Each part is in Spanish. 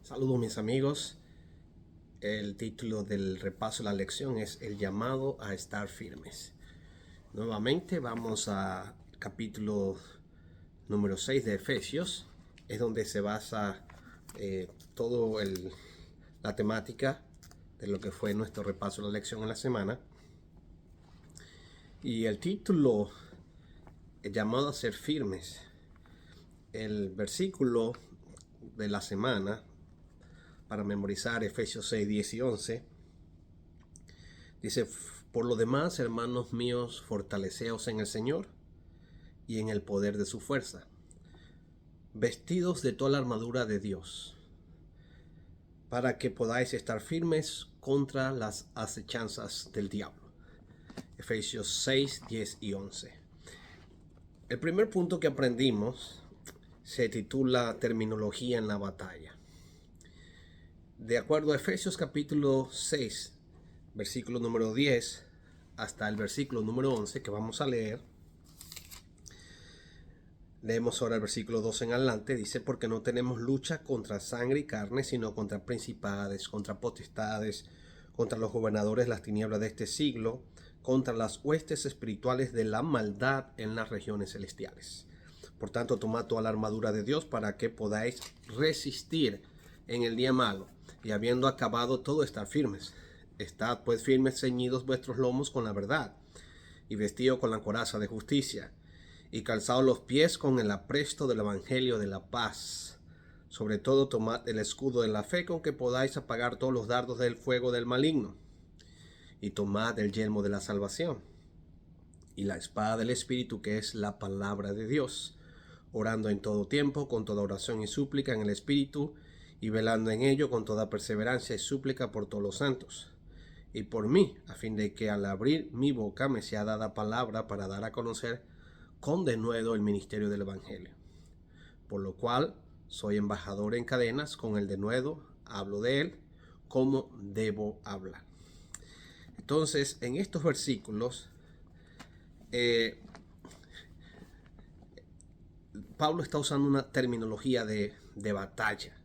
Saludos mis amigos. El título del repaso de la lección es El llamado a estar firmes. Nuevamente vamos a capítulo número 6 de Efesios. Es donde se basa todo la temática de lo que fue nuestro repaso de la lección en la semana. Y el título, el llamado a ser firmes. El versículo de la semana para memorizar, Efesios 6, 10 y 11, dice: por lo demás, hermanos míos, fortaleceos en el Señor y en el poder de su fuerza, vestidos de toda la armadura de Dios, para que podáis estar firmes contra las acechanzas del diablo. Efesios 6, 10 y 11. El primer punto que aprendimos se titula terminología en la batalla. De acuerdo a Efesios capítulo 6, versículo número 10 hasta el versículo número 11 que vamos a leer, leemos ahora el versículo 2 en adelante. Dice: porque no tenemos lucha contra sangre y carne, sino contra principados, contra potestades, contra los gobernadores de las tinieblas de este siglo, contra las huestes espirituales de la maldad en las regiones celestiales. Por tanto, tomad toda la armadura de Dios para que podáis resistir en el día malo, y habiendo acabado todo, estar firmes. Estad pues firmes, ceñidos vuestros lomos con la verdad, y vestidos con la coraza de justicia, y calzados los pies con el apresto del evangelio de la paz. Sobre todo tomad el escudo de la fe, con que podáis apagar todos los dardos del fuego del maligno, y tomad el yelmo de la salvación y la espada del Espíritu, que es la palabra de Dios, orando en todo tiempo con toda oración y súplica en el Espíritu, y velando en ello con toda perseverancia y súplica por todos los santos, y por mí, a fin de que al abrir mi boca me sea dada palabra para dar a conocer con denuedo el ministerio del Evangelio, por lo cual soy embajador en cadenas. Con el denuedo hablo de él como debo hablar. Entonces, en estos versículos, Pablo está usando una terminología de batalla.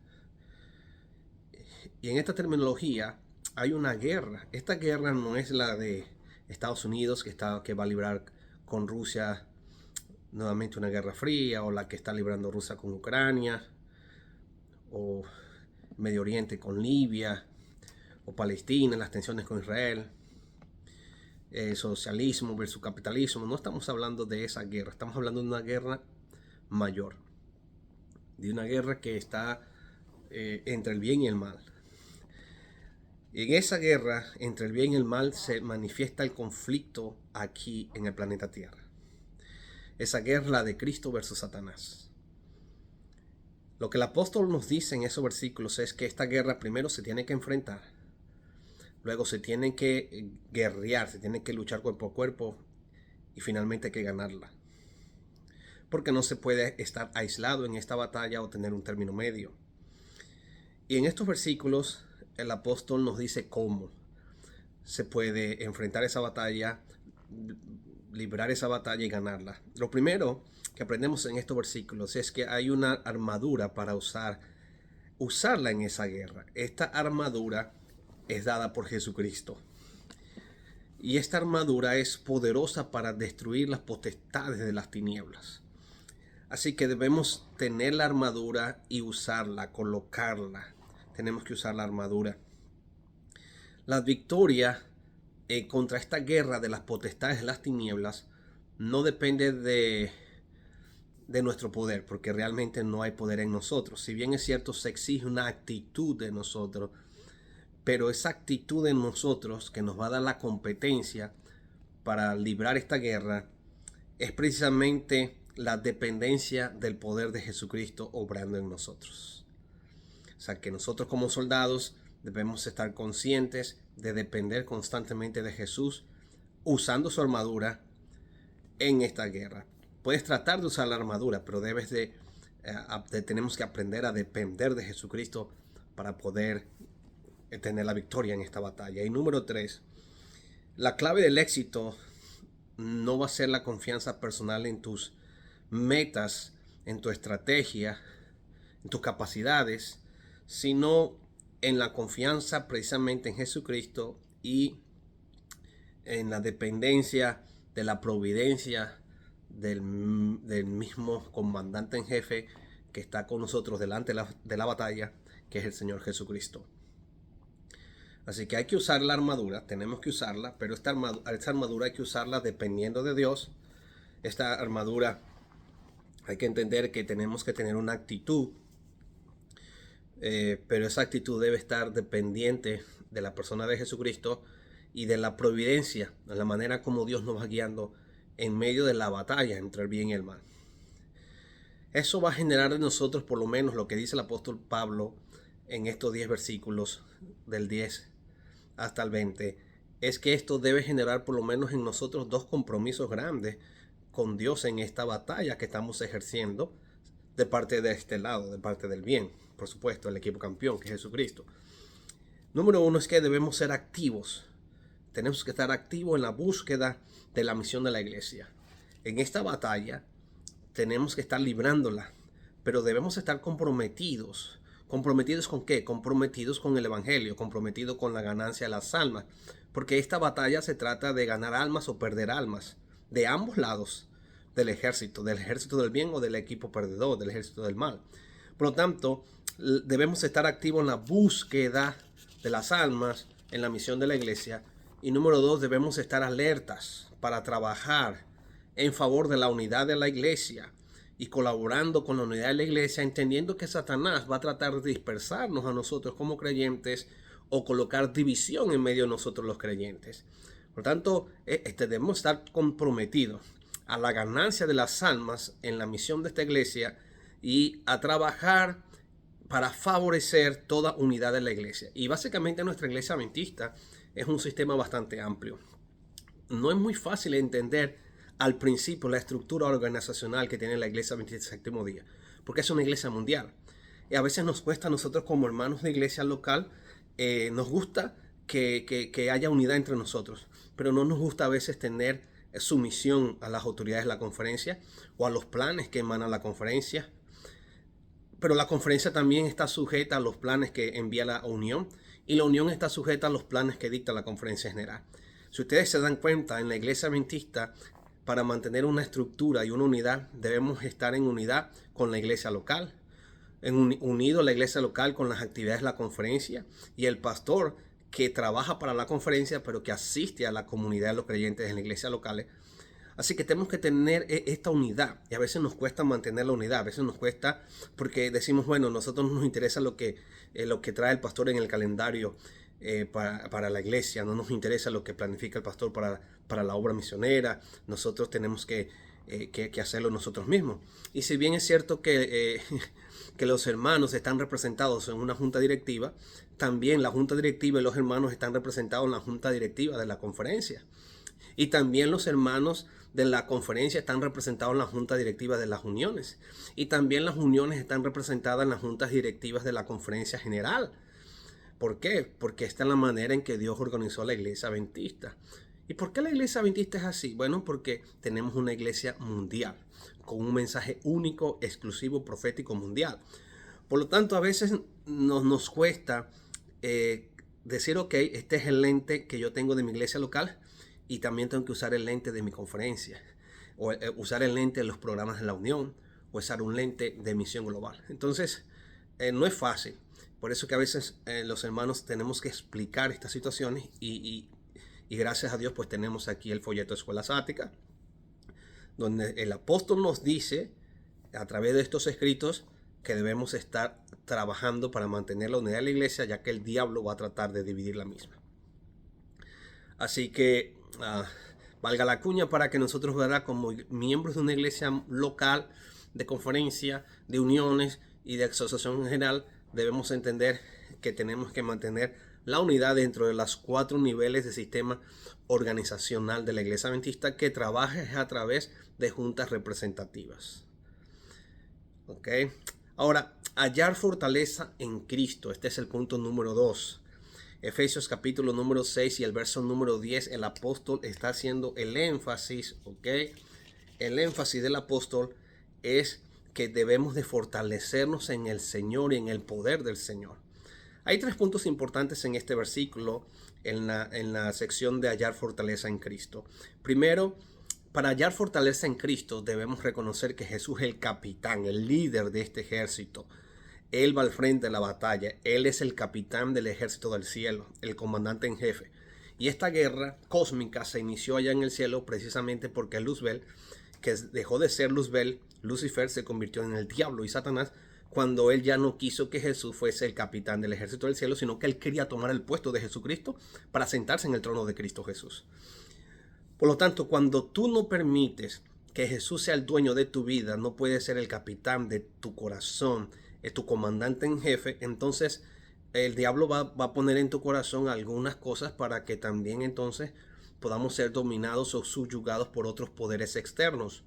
Y en esta terminología hay una guerra. Esta guerra no es la de Estados Unidos, que va a librar con Rusia nuevamente una guerra fría, o la que está librando Rusia con Ucrania, o Medio Oriente con Libia, o Palestina, las tensiones con Israel, socialismo versus capitalismo. No estamos hablando de esa guerra, estamos hablando de una guerra mayor, de una guerra que está entre el bien y el mal. Y en esa guerra entre el bien y el mal se manifiesta el conflicto aquí en el planeta Tierra. Esa guerra, la de Cristo versus Satanás. Lo que el apóstol nos dice en esos versículos es que esta guerra primero se tiene que enfrentar, luego se tiene que guerrear, se tiene que luchar cuerpo a cuerpo, y finalmente hay que ganarla. Porque no se puede estar aislado en esta batalla o tener un término medio. Y en estos versículos el apóstol nos dice cómo se puede enfrentar esa batalla, librar esa batalla y ganarla. Lo primero que aprendemos en estos versículos es que hay una armadura para usarla en esa guerra. Esta armadura es dada por Jesucristo. Y esta armadura es poderosa para destruir las potestades de las tinieblas. Así que debemos tener la armadura y usarla, colocarla. Tenemos que usar la armadura. La victoria contra esta guerra de las potestades de las tinieblas no depende de nuestro poder, porque realmente no hay poder en nosotros. Si bien es cierto, se exige una actitud de nosotros, pero esa actitud en nosotros que nos va a dar la competencia para librar esta guerra es precisamente la dependencia del poder de Jesucristo obrando en nosotros. O sea, que nosotros como soldados debemos estar conscientes de depender constantemente de Jesús, usando su armadura en esta guerra. Puedes tratar de usar la armadura, pero tenemos que aprender a depender de Jesucristo para poder tener la victoria en esta batalla. Y número 3, la clave del éxito no va a ser la confianza personal en tus metas, en tu estrategia, en tus capacidades, sino en la confianza precisamente en Jesucristo y en la dependencia de la providencia del mismo comandante en jefe que está con nosotros delante de la batalla, que es el Señor Jesucristo. Así que hay que usar la armadura, tenemos que usarla, pero esta armadura hay que usarla dependiendo de Dios. Esta armadura hay que entender que tenemos que tener una actitud, pero esa actitud debe estar dependiente de la persona de Jesucristo y de la providencia, de la manera como Dios nos va guiando en medio de la batalla entre el bien y el mal. Eso va a generar en nosotros por lo menos lo que dice el apóstol Pablo en estos 10 versículos del 10 hasta el 20, es que esto debe generar por lo menos en nosotros 2 compromisos grandes con Dios en esta batalla que estamos ejerciendo de parte de este lado, de parte del bien, por supuesto, el equipo campeón que es Jesucristo. Número 1 es que debemos ser activos. Tenemos que estar activos en la búsqueda de la misión de la iglesia. En esta batalla tenemos que estar librándola, pero debemos estar comprometidos. ¿Comprometidos con qué? Comprometidos con el evangelio, comprometidos con la ganancia de las almas, porque esta batalla se trata de ganar almas o perder almas, de ambos lados del ejército del bien o del equipo perdedor, del ejército del mal. Por lo tanto, debemos estar activos en la búsqueda de las almas, en la misión de la iglesia. Y número 2, debemos estar alertas para trabajar en favor de la unidad de la iglesia y colaborando con la unidad de la iglesia, entendiendo que Satanás va a tratar de dispersarnos a nosotros como creyentes o colocar división en medio de nosotros los creyentes. Por tanto, debemos estar comprometidos a la ganancia de las almas en la misión de esta iglesia y a trabajar para favorecer toda unidad de la iglesia. Y básicamente nuestra iglesia adventista es un sistema bastante amplio. No es muy fácil entender al principio la estructura organizacional que tiene la iglesia adventista del séptimo día, porque es una iglesia mundial. Y a veces nos cuesta a nosotros como hermanos de iglesia local, nos gusta que haya unidad entre nosotros, pero no nos gusta a veces tener sumisión a las autoridades de la conferencia o a los planes que emanan la conferencia. Pero la conferencia también está sujeta a los planes que envía la unión y la unión está sujeta a los planes que dicta la conferencia general. Si ustedes se dan cuenta, en la iglesia adventista, para mantener una estructura y una unidad, debemos estar en unidad con la iglesia local, unido la iglesia local con las actividades de la conferencia y el pastor que trabaja para la conferencia, pero que asiste a la comunidad de los creyentes en la iglesia locales. Así que tenemos que tener esta unidad y a veces nos cuesta mantener la unidad, a veces nos cuesta porque decimos, bueno, nosotros nos interesa lo que trae el pastor en el calendario para la iglesia, no nos interesa lo que planifica el pastor para la obra misionera, nosotros tenemos que hacerlo nosotros mismos. Y si bien es cierto que los hermanos están representados en una junta directiva, también la junta directiva y los hermanos están representados en la junta directiva de la conferencia. Y también los hermanos de la conferencia están representados en la junta directiva de las uniones. Y también las uniones están representadas en las juntas directivas de la conferencia general. ¿Por qué? Porque esta es la manera en que Dios organizó la iglesia adventista. ¿Y por qué la iglesia adventista es así? Bueno, porque tenemos una iglesia mundial, con un mensaje único, exclusivo, profético mundial. Por lo tanto, a veces nos cuesta decir, ok, este es el lente que yo tengo de mi iglesia local y también tengo que usar el lente de mi conferencia, o usar el lente de los programas de la unión, o usar un lente de misión global. Entonces, no es fácil. Por eso que a veces los hermanos tenemos que explicar estas situaciones y gracias a Dios pues tenemos aquí el folleto de Escuela Sática, donde el apóstol nos dice a través de estos escritos que debemos estar trabajando para mantener la unidad de la iglesia, ya que el diablo va a tratar de dividir la misma. Así que valga la cuña para que nosotros, ¿verdad?, como miembros de una iglesia local, de conferencia, de uniones y de asociación en general, debemos entender que tenemos que mantener la unidad dentro de los 4 niveles de sistema organizacional de la iglesia adventista que trabaja a través de juntas representativas. ¿Ok? Ahora, hallar fortaleza en Cristo. Este es el punto número 2. Efesios capítulo número 6 y el verso número 10, el apóstol está haciendo el énfasis, ¿ok? El énfasis del apóstol es que debemos de fortalecernos en el Señor y en el poder del Señor. Hay 3 puntos importantes en este versículo, en la sección de hallar fortaleza en Cristo. Primero, para hallar fortaleza en Cristo debemos reconocer que Jesús es el capitán, el líder de este ejército. Él va al frente de la batalla. Él es el capitán del ejército del cielo, el comandante en jefe. Y esta guerra cósmica se inició allá en el cielo precisamente porque Luzbel, que dejó de ser Luzbel, Lucifer, se convirtió en el diablo y Satanás, cuando él ya no quiso que Jesús fuese el capitán del ejército del cielo, sino que él quería tomar el puesto de Jesucristo para sentarse en el trono de Cristo Jesús. Por lo tanto, cuando tú no permites que Jesús sea el dueño de tu vida, no puede ser el capitán de tu corazón, es tu comandante en jefe, entonces el diablo va a poner en tu corazón algunas cosas para que también entonces podamos ser dominados o subyugados por otros poderes externos.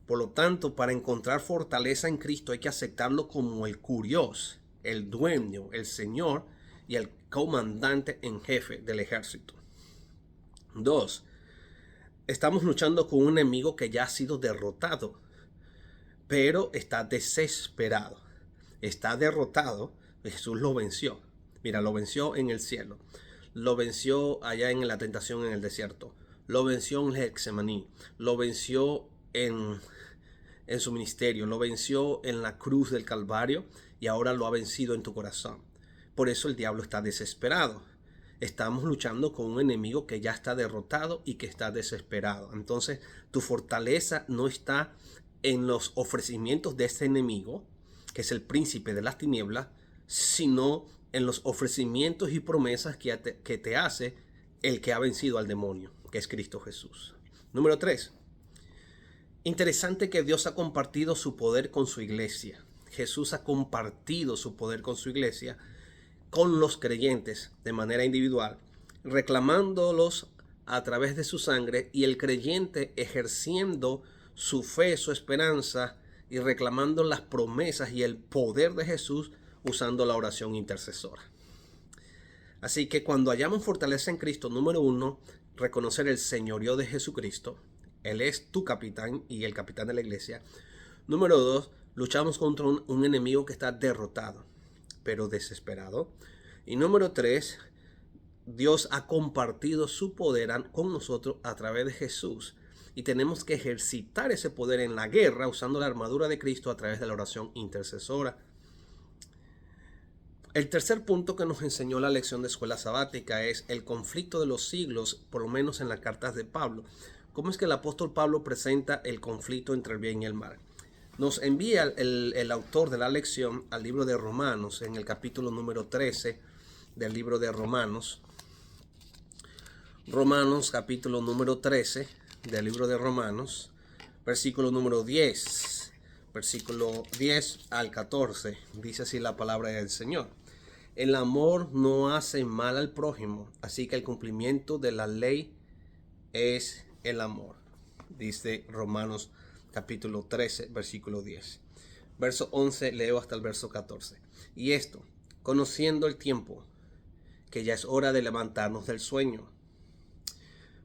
Por lo tanto, para encontrar fortaleza en Cristo hay que aceptarlo como el Kurios, el dueño, el Señor y el comandante en jefe del ejército. 2. Estamos luchando con un enemigo que ya ha sido derrotado, pero está desesperado. Está derrotado. Jesús lo venció. Mira, lo venció en el cielo. Lo venció allá en la tentación en el desierto. Lo venció en Getsemaní. Lo venció en su ministerio. Lo venció en la cruz del Calvario y ahora lo ha vencido en tu corazón. Por eso el diablo está desesperado. Estamos luchando con un enemigo que ya está derrotado y que está desesperado. Entonces, tu fortaleza no está en los ofrecimientos de este enemigo, que es el príncipe de las tinieblas, sino en los ofrecimientos y promesas que te hace el que ha vencido al demonio, que es Cristo Jesús. Número 3. Interesante que Dios ha compartido su poder con su iglesia. Jesús ha compartido su poder con su iglesia, con los creyentes de manera individual, reclamándolos a través de su sangre y el creyente ejerciendo su fe, su esperanza y reclamando las promesas y el poder de Jesús usando la oración intercesora. Así que cuando hallamos fortaleza en Cristo, número 1, reconocer el señorío de Jesucristo. Él es tu capitán y el capitán de la iglesia. Número 2, luchamos contra un enemigo que está derrotado, pero desesperado. Y número 3, Dios ha compartido su poder con nosotros a través de Jesús. Y tenemos que ejercitar ese poder en la guerra usando la armadura de Cristo a través de la oración intercesora. El tercer punto que nos enseñó la lección de escuela sabática es el conflicto de los siglos, por lo menos en las cartas de Pablo. ¿Cómo es que el apóstol Pablo presenta el conflicto entre el bien y el mal? Nos envía el autor de la lección al libro de Romanos, en el capítulo número 13 del libro de Romanos. Romanos, capítulo número 13 del libro de Romanos, versículo número 10. Versículo 10 al 14, dice así la palabra del Señor. El amor no hace mal al prójimo, así que el cumplimiento de la ley es el amor. Dice Romanos capítulo 13, versículo 10. Verso 11, leo hasta el verso 14. Y esto, conociendo el tiempo, que ya es hora de levantarnos del sueño,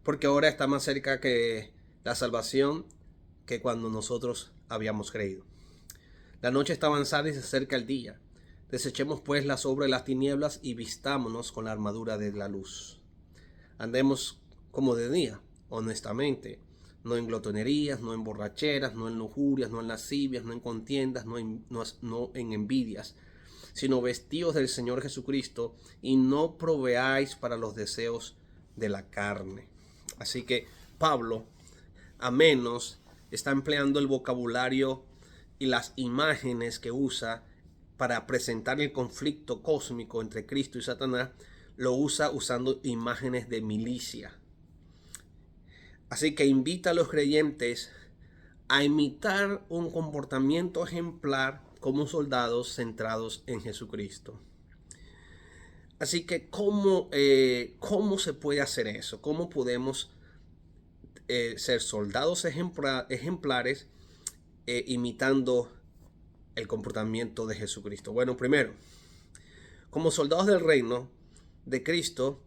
porque ahora está más cerca que la salvación que cuando nosotros habíamos creído. La noche está avanzada y se acerca el día. Desechemos pues las obras de las tinieblas y vistámonos con la armadura de la luz. Andemos como de día, honestamente, no en glotonerías, no en borracheras, no en lujurias, no en lascivias, no en contiendas, no en envidias, sino vestidos del Señor Jesucristo y no proveáis para los deseos de la carne. Así que Pablo, a menos, está empleando el vocabulario y las imágenes que usa para presentar el conflicto cósmico entre Cristo y Satanás, lo usa usando imágenes de milicia. Así que invita a los creyentes a imitar un comportamiento ejemplar como soldados centrados en Jesucristo. Así que, ¿cómo se puede hacer eso? ¿Cómo podemos ser soldados ejemplares imitando el comportamiento de Jesucristo? Bueno, primero, como soldados del reino de Cristo,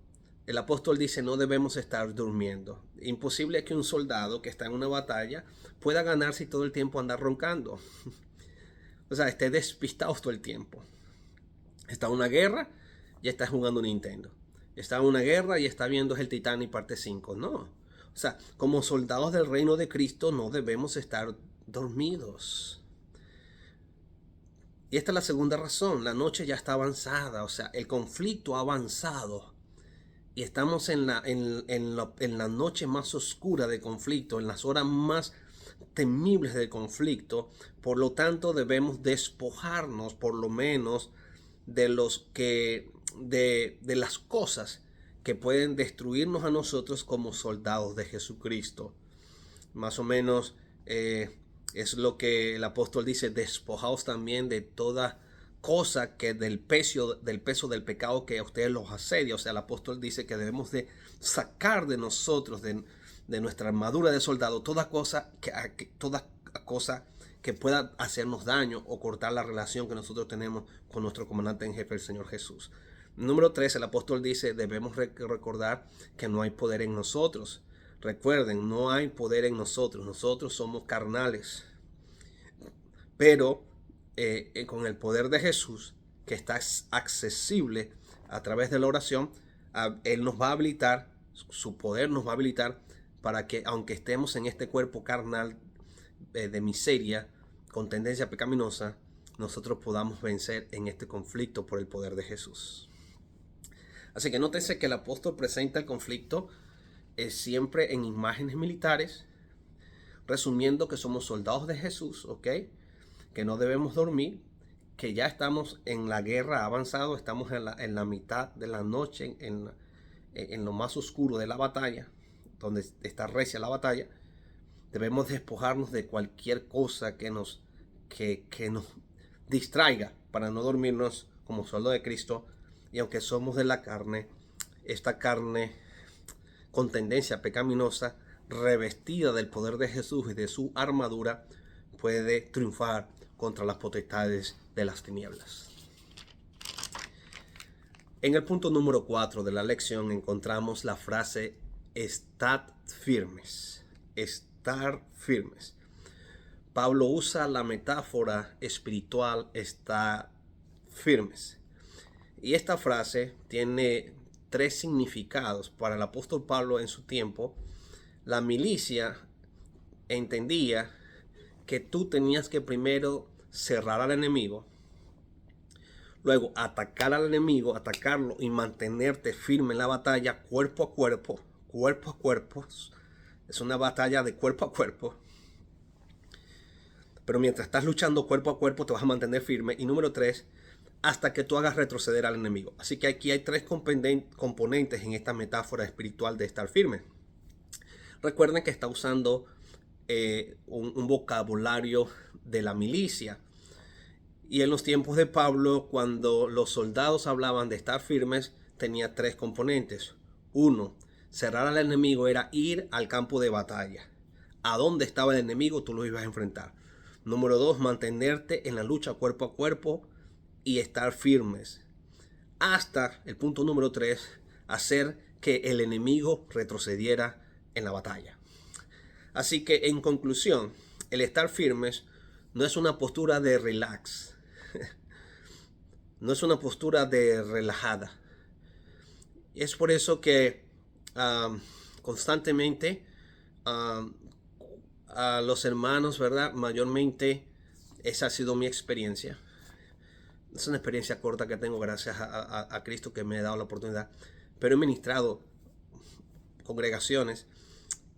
el apóstol dice no debemos estar durmiendo. Imposible que un soldado que está en una batalla pueda ganar si todo el tiempo anda roncando. o sea, esté despistado todo el tiempo. Está en una guerra y está jugando Nintendo. Está en una guerra y está viendo el Titanic parte 5. No. O sea, como soldados del reino de Cristo no debemos estar dormidos. Y esta es la segunda razón. La noche ya está avanzada. O sea, el conflicto ha avanzado. Y estamos en la noche más oscura del conflicto, en las horas más temibles del conflicto. Por lo tanto, debemos despojarnos por lo menos de las cosas que pueden destruirnos a nosotros como soldados de Jesucristo. Más o menos es lo que el apóstol dice: despojaos también de toda cosa que del peso del pecado que a ustedes los asedia. O sea, el apóstol dice que debemos de sacar de nosotros, de nuestra armadura de soldado, toda cosa que pueda hacernos daño o cortar la relación que nosotros tenemos con nuestro comandante en jefe, el Señor Jesús. Número 3, el apóstol dice: debemos recordar que no hay poder en nosotros. Recuerden, no hay poder en nosotros. Nosotros somos carnales. Pero con el poder de Jesús, que está accesible a través de la oración, Él nos va a habilitar, su poder nos va a habilitar para que, aunque estemos en este cuerpo carnal de miseria, con tendencia pecaminosa, nosotros podamos vencer en este conflicto por el poder de Jesús. Así que nótese que el apóstol presenta el conflicto siempre en imágenes militares, resumiendo que somos soldados de Jesús, ¿ok? Que no debemos dormir, que ya estamos en la guerra avanzado, estamos en la mitad de la noche, en lo más oscuro de la batalla, donde está recia la batalla. Debemos despojarnos de cualquier cosa que nos distraiga para no dormirnos como soldados de Cristo. Y aunque somos de la carne, esta carne con tendencia pecaminosa, revestida del poder de Jesús y de su armadura, puede triunfar contra las potestades de las tinieblas. En el punto número 4 de la lección encontramos la frase estad firmes. Estar firmes. Pablo usa la metáfora espiritual estar firmes. Y esta frase tiene 3 significados. Para el apóstol Pablo en su tiempo, la milicia entendía que tú tenías que primero cerrar al enemigo, luego atacar al enemigo, atacarlo y mantenerte firme en la batalla cuerpo a cuerpo, cuerpo a cuerpo. Es una batalla de cuerpo a cuerpo. Pero mientras estás luchando cuerpo a cuerpo te vas a mantener firme. Y número 3, hasta que tú hagas retroceder al enemigo. Así que aquí hay 3 componentes en esta metáfora espiritual de estar firme. Recuerden que está usando un vocabulario de la milicia. Y en los tiempos de Pablo, cuando los soldados hablaban de estar firmes, tenía 3 componentes. 1, cerrar al enemigo era ir al campo de batalla. A donde estaba el enemigo, tú lo ibas a enfrentar. Número 2, mantenerte en la lucha cuerpo a cuerpo y estar firmes. Hasta el punto número 3, hacer que el enemigo retrocediera en la batalla. Así que en conclusión, el estar firmes no es una postura de relax. No es una postura de relajada. Es por eso que constantemente a los hermanos, ¿verdad? Mayormente esa ha sido mi experiencia. Es una experiencia corta que tengo gracias a Cristo que me ha dado la oportunidad. Pero he ministrado congregaciones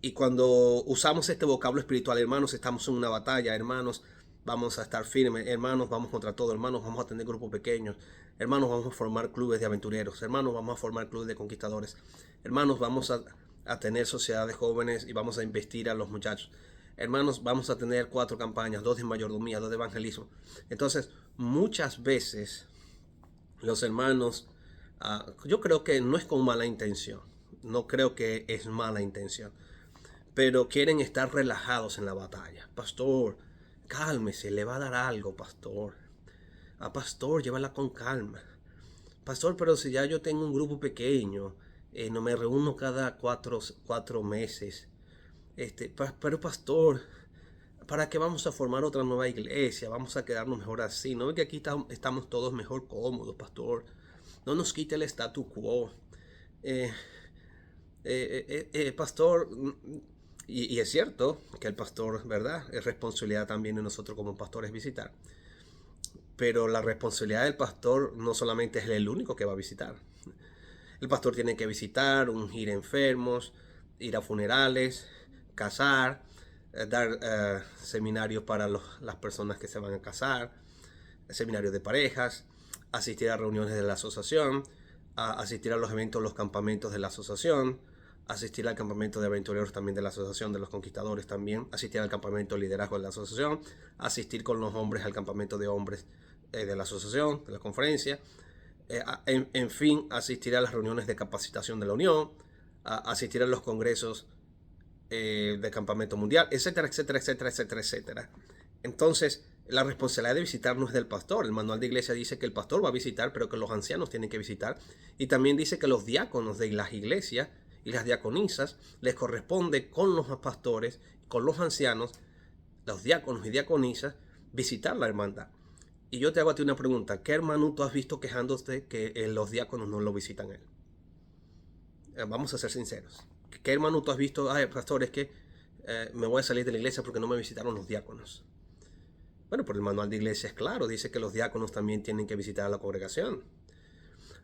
y cuando usamos este vocablo espiritual, hermanos, estamos en una batalla, hermanos, vamos a estar firmes, hermanos, vamos contra todo, hermanos, vamos a tener grupos pequeños, hermanos, vamos a formar clubes de aventureros, hermanos, vamos a formar clubes de conquistadores, hermanos, vamos a tener sociedades jóvenes y vamos a investir a los muchachos. Hermanos, vamos a tener 4 campañas, 2 de mayordomía, 2 de evangelismo. Entonces, muchas veces los hermanos, yo creo que no es con mala intención, no creo que es mala intención, pero quieren estar relajados en la batalla. Pastor, cálmese, le va a dar algo, pastor. Pastor, llévala con calma. Pastor, pero si ya yo tengo un grupo pequeño, no me reúno cada 4 meses. Pero pastor, ¿Para qué vamos a formar otra nueva iglesia? Vamos a quedarnos mejor así. ¿No ve que aquí estamos todos mejor cómodos, pastor? No nos quite el statu quo. Eh, pastor, y es cierto que el pastor, ¿verdad? Es responsabilidad también de nosotros como pastores visitar. Pero la responsabilidad del pastor no solamente es el único que va a visitar. El pastor tiene que visitar, ungir enfermos, ir a funerales, casar, dar seminarios para las personas que se van a casar, seminarios de parejas, asistir a reuniones de la asociación, asistir a los eventos, los campamentos de la asociación, asistir al campamento de aventureros también de la asociación, de los conquistadores también, asistir al campamento de liderazgo de la asociación, asistir con los hombres al campamento de hombres de la asociación, de la conferencia, en fin, asistir a las reuniones de capacitación de la Unión, asistir a los congresos de campamento mundial, etcétera, etcétera, etcétera, etcétera, etcétera. Entonces, la responsabilidad de visitar no es del pastor. El manual de iglesia dice que el pastor va a visitar, pero que los ancianos tienen que visitar. Y también dice que los diáconos de las iglesias y las diaconisas les corresponde con los pastores, con los ancianos, los diáconos y diaconisas, visitar la hermandad. Y yo te hago a ti una pregunta. ¿Qué hermano tú has visto quejándote que los diáconos no lo visitan a él? Vamos a ser sinceros. ¿Qué hermano tú has visto? Ay, pastor, es que me voy a salir de la iglesia porque no me visitaron los diáconos. Bueno, pero el manual de iglesia es claro. Dice que los diáconos también tienen que visitar a la congregación.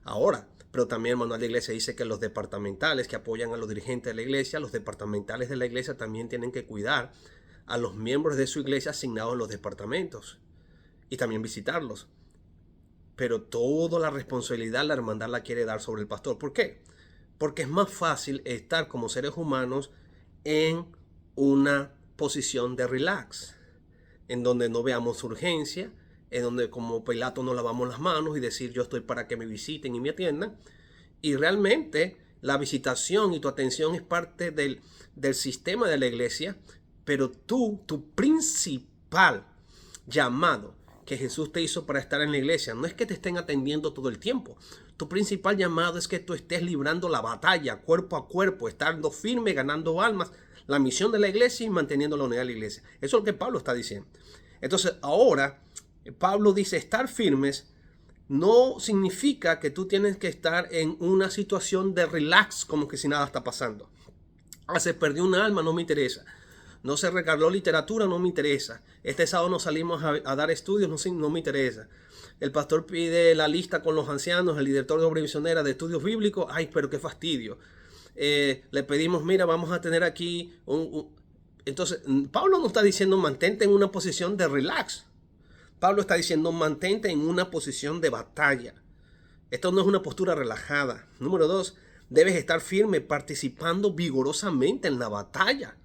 Ahora, pero también el manual de iglesia dice que los departamentales que apoyan a los dirigentes de la iglesia, los departamentales de la iglesia también tienen que cuidar a los miembros de su iglesia asignados en los departamentos y también visitarlos. Pero toda la responsabilidad la hermandad la quiere dar sobre el pastor. ¿Por qué? Porque es más fácil estar como seres humanos en una posición de relax, en donde no veamos urgencia, en donde como Pilato nos lavamos las manos y decir yo estoy para que me visiten y me atiendan. Y realmente la visitación y tu atención es parte del sistema de la iglesia, pero tu principal llamado que Jesús te hizo para estar en la iglesia no es que te estén atendiendo todo el tiempo. Tu principal llamado es que tú estés librando la batalla cuerpo a cuerpo, estando firme, ganando almas, la misión de la iglesia y manteniendo la unidad de la iglesia. Eso es lo que Pablo está diciendo. Entonces ahora Pablo dice estar firmes no significa que tú tienes que estar en una situación de relax como que si nada está pasando. Se perdió un alma, no me interesa. No se regaló literatura, no me interesa. Este sábado nos salimos a dar estudios, no me interesa. El pastor pide la lista con los ancianos, el director de obra misionera de estudios bíblicos. Ay, pero qué fastidio. Le pedimos, mira, vamos a tener aquí Entonces, Pablo no está diciendo mantente en una posición de relax. Pablo está diciendo mantente en una posición de batalla. Esto no es una postura relajada. Número 2, debes estar firme participando vigorosamente en la batalla.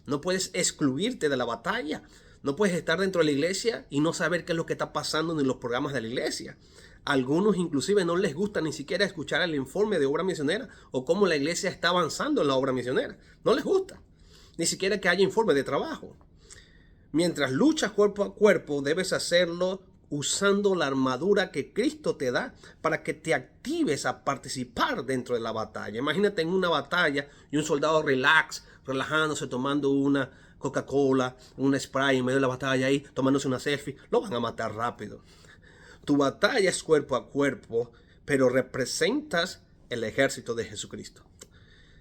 No puedes excluirte de la batalla. No puedes estar dentro de la iglesia y no saber qué es lo que está pasando en los programas de la iglesia. Algunos inclusive no les gusta ni siquiera escuchar el informe de obra misionera o cómo la iglesia está avanzando en la obra misionera. No les gusta. Ni siquiera que haya informe de trabajo. Mientras luchas cuerpo a cuerpo, debes hacerlo usando la armadura que Cristo te da para que te actives a participar dentro de la batalla. Imagínate en una batalla y un soldado relajándose, tomando una Coca-Cola, una Sprite en medio de la batalla ahí, tomándose una selfie. Lo van a matar rápido. Tu batalla es cuerpo a cuerpo, pero representas el ejército de Jesucristo.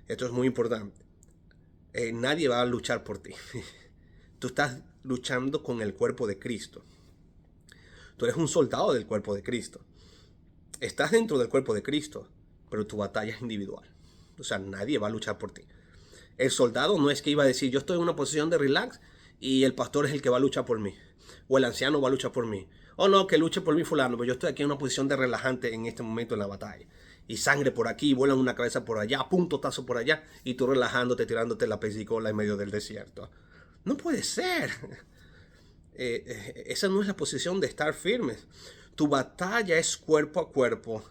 Esto es muy importante. Nadie va a luchar por ti. Tú estás luchando con el cuerpo de Cristo. Tú eres un soldado del cuerpo de Cristo. Estás dentro del cuerpo de Cristo, pero tu batalla es individual. O sea, nadie va a luchar por ti. El soldado no es que iba a decir, yo estoy en una posición de relax y el pastor es el que va a luchar por mí. O el anciano va a luchar por mí. O no, que luche por mí fulano, pero yo estoy aquí en una posición de relajante en este momento en la batalla. Y sangre por aquí, vuelan una cabeza por allá, puntotazo por allá, y tú relajándote, tirándote la pesicola en medio del desierto. No puede ser. Esa no es la posición de estar firmes. Tu batalla es cuerpo a cuerpo,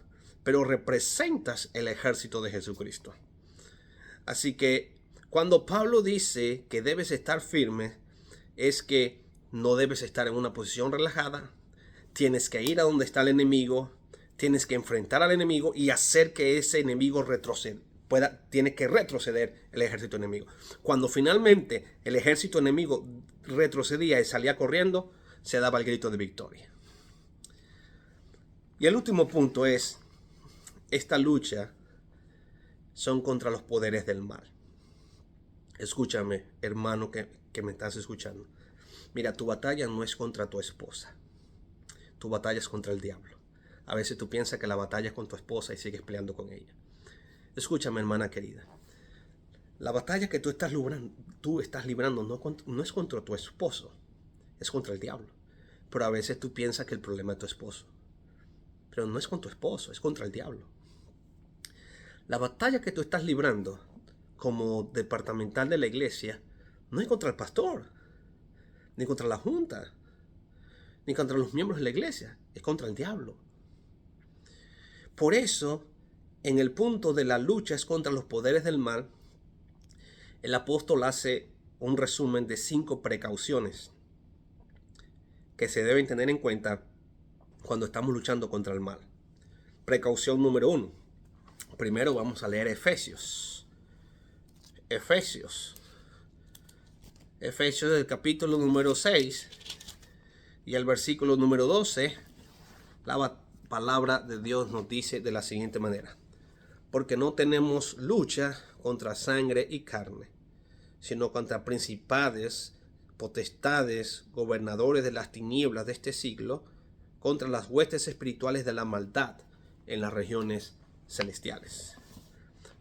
pero representas el ejército de Jesucristo. Así que cuando Pablo dice que debes estar firme, es que no debes estar en una posición relajada. Tienes que ir a donde está el enemigo, tienes que enfrentar al enemigo y hacer que ese enemigo retroceda. Tiene que retroceder el ejército enemigo. Cuando finalmente el ejército enemigo retrocedía y salía corriendo, se daba el grito de victoria. Y el último punto es, esta lucha son contra los poderes del mal. Escúchame, hermano que me estás escuchando. Mira, tu batalla no es contra tu esposa. Tu batalla es contra el diablo. A veces tú piensas que la batalla es con tu esposa y sigues peleando con ella. Escúchame, hermana querida. La batalla que tú estás librando no es contra tu esposo, es contra el diablo. Pero a veces tú piensas que el problema es tu esposo. Pero no es con tu esposo, es contra el diablo. La batalla que tú estás librando como departamental de la iglesia no es contra el pastor, ni contra la junta, ni contra los miembros de la iglesia, es contra el diablo. Por eso, en el punto de la lucha es contra los poderes del mal, el apóstol hace un resumen de 5 precauciones que se deben tener en cuenta cuando estamos luchando contra el mal. Precaución número 1. Primero vamos a leer Efesios. Efesios del capítulo número 6 y el versículo número 12. La palabra de Dios nos dice de la siguiente manera: porque no tenemos lucha contra sangre y carne, sino contra principados, potestades, gobernadores de las tinieblas de este siglo, contra las huestes espirituales de la maldad en las regiones celestiales.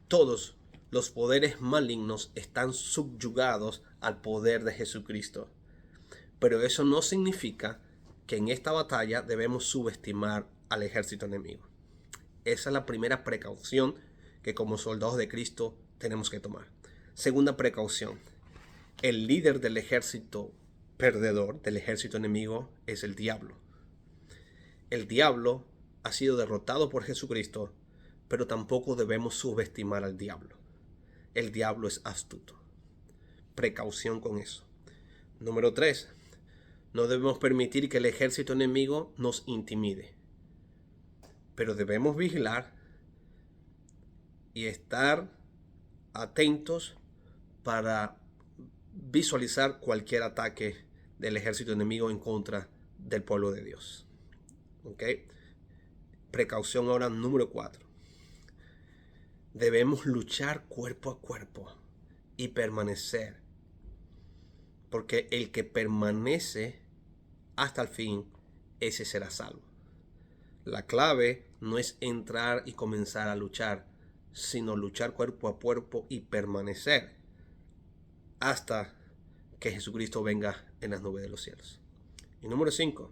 Todos los poderes malignos están subyugados al poder de Jesucristo, pero eso no significa que en esta batalla debemos subestimar al ejército enemigo. Esa es la primera precaución que como soldados de Cristo tenemos que tomar. Segunda precaución: el líder del ejército perdedor, del ejército enemigo, es el diablo. El diablo ha sido derrotado por Jesucristo, pero tampoco debemos subestimar al diablo. El diablo es astuto. Precaución con eso. Número 3. No debemos permitir que el ejército enemigo nos intimide, pero debemos vigilar y estar atentos para visualizar cualquier ataque del ejército enemigo en contra del pueblo de Dios. ¿Ok? Precaución ahora número 4. Debemos luchar cuerpo a cuerpo y permanecer, porque el que permanece hasta el fin, ese será salvo. La clave no es entrar y comenzar a luchar, sino luchar cuerpo a cuerpo y permanecer hasta que Jesucristo venga en las nubes de los cielos. Y número 5.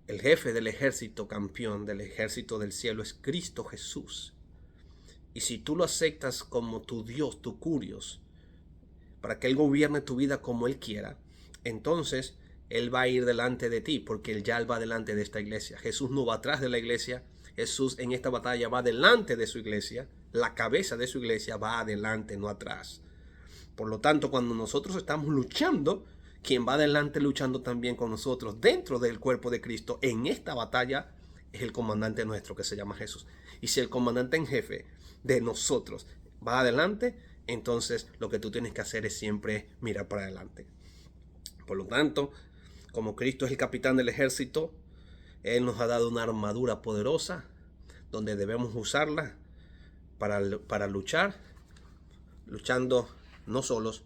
El jefe del ejército campeón del ejército del cielo es Cristo Jesús. Y si tú lo aceptas como tu Dios, tu Curios, para que Él gobierne tu vida como Él quiera, entonces Él va a ir delante de ti, porque Él ya va delante de esta iglesia. Jesús no va atrás de la iglesia. Jesús en esta batalla va delante de su iglesia. La cabeza de su iglesia va adelante, no atrás. Por lo tanto, cuando nosotros estamos luchando, quien va adelante luchando también con nosotros dentro del cuerpo de Cristo en esta batalla es el comandante nuestro, que se llama Jesús. Y si el comandante en jefe de nosotros va adelante, entonces lo que tú tienes que hacer es siempre mirar para adelante. Por lo tanto, como Cristo es el capitán del ejército, Él nos ha dado una armadura poderosa donde debemos usarla para luchar, luchando no solos,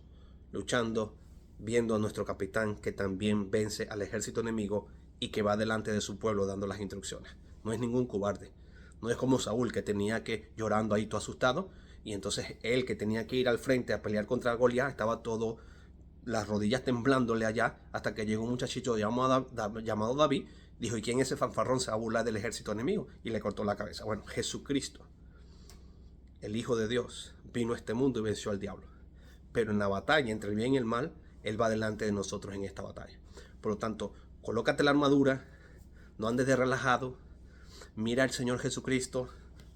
luchando viendo a nuestro capitán que también vence al ejército enemigo y que va delante de su pueblo dando las instrucciones. No es ningún cobarde. No es como Saúl, que tenía que llorando ahí todo asustado, y entonces él, que tenía que ir al frente a pelear contra Goliat, estaba todo las rodillas temblándole allá, hasta que llegó un muchachito llamado David. Dijo: ¿y quién es ese fanfarrón? Se va a burlar del ejército enemigo, y le cortó la cabeza. Bueno, Jesucristo, el Hijo de Dios, vino a este mundo y venció al diablo. Pero en la batalla entre el bien y el mal, Él va delante de nosotros en esta batalla. Por lo tanto, colócate la armadura, no andes de relajado, mira al Señor Jesucristo,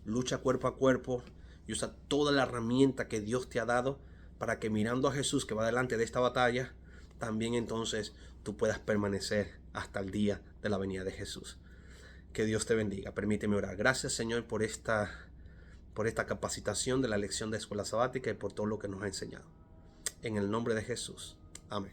lucha cuerpo a cuerpo y usa toda la herramienta que Dios te ha dado para que, mirando a Jesús que va delante de esta batalla, también entonces tú puedas permanecer hasta el día de la venida de Jesús. Que Dios te bendiga. Permíteme orar. Gracias, Señor, por esta capacitación de la lección de escuela sabática y por todo lo que nos ha enseñado. En el nombre de Jesús. Amén.